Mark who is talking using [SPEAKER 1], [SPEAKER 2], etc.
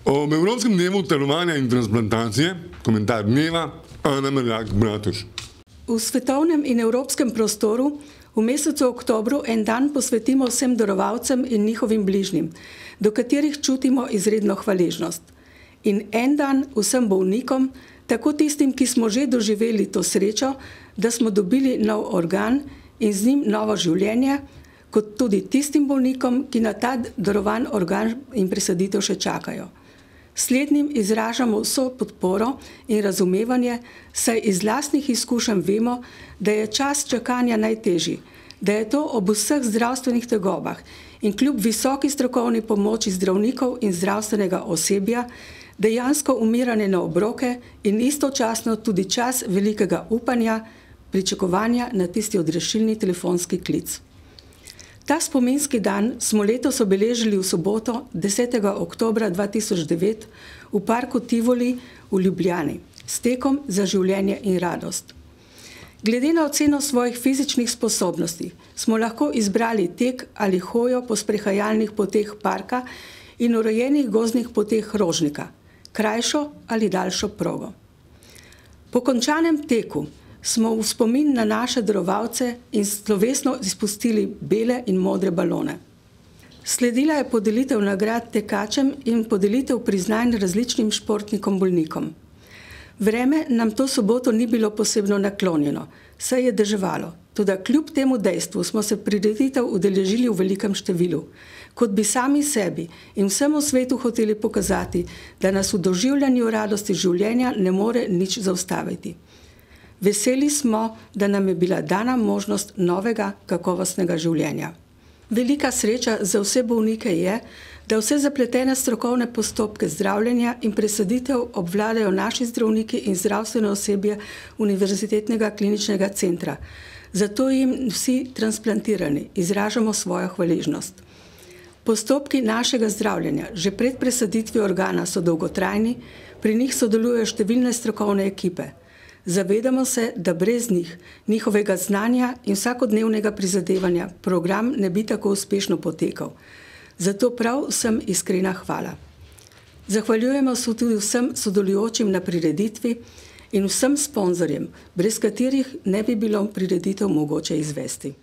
[SPEAKER 1] Ob Evropskem dnevu darovanja in transplantacije, komentar dneva, Ana Merjak-Bratuš.
[SPEAKER 2] V svetovnem in evropskem prostoru v mesecu oktobru en dan posvetimo vsem darovalcem in njihovim bližnjim, do katerih čutimo izredno hvaležnost. In en dan vsem bolnikom, tako tistim, ki smo že doživeli to srečo, da smo dobili nov organ in z njim novo življenje, kot tudi tistim bolnikom, ki na ta darovan organ in presaditev še čakajo. Slednjim izražamo vso podporo in razumevanje, saj iz lastnih izkušenj vemo, da je čas čakanja najtežji, da je to ob vseh zdravstvenih tegobah in kljub visoki strokovni pomoči zdravnikov in zdravstvenega osebja dejansko umiranje na obroke in istočasno tudi čas velikega upanja, pričakovanja na tisti odrešilni telefonski klic. Ta spominski dan smo letos obeležili v soboto, 10. oktobra 2009, v parku Tivoli v Ljubljani, s tekom za življenje in radost. Glede na oceno svojih fizičnih sposobnosti smo lahko izbrali tek ali hojo po sprehajalnih poteh parka in urejenih gozdnih poteh Rožnika, krajšo ali daljšo progo. Po končanem teku smo v spomin na naše darovalce in slovesno izpustili bele in modre balone. Sledila je podelitev nagrad tekačem in podelitev priznanj različnim športnikom bolnikom. Vreme nam to soboto ni bilo posebno naklonjeno, saj je deževalo, toda kljub temu dejstvu smo se prireditev udeležili v velikem številu, kot bi sami sebi in vsemu svetu hoteli pokazati, da nas v doživljanju radosti življenja ne more nič zaustaviti. Veseli smo, da nam je bila dana možnost novega, kakovostnega življenja. Velika sreča za vse bolnike je, da vse zapletene strokovne postopke zdravljenja in presaditev obvladajo naši zdravniki in zdravstveno osebje Univerzitetnega kliničnega centra. Zato jim vsi transplantirani izražamo svojo hvaležnost. Postopki našega zdravljenja že pred presaditvijo organa so dolgotrajni, pri njih sodelujejo številne strokovne ekipe. Zavedamo se, da brez njih, njihovega znanja in vsakodnevnega prizadevanja program ne bi tako uspešno potekal. Zato prav vsem iskrena hvala. Zahvaljujemo se tudi vsem sodelujočim na prireditvi in vsem sponzorjem, brez katerih ne bi bilo prireditev mogoče izvesti.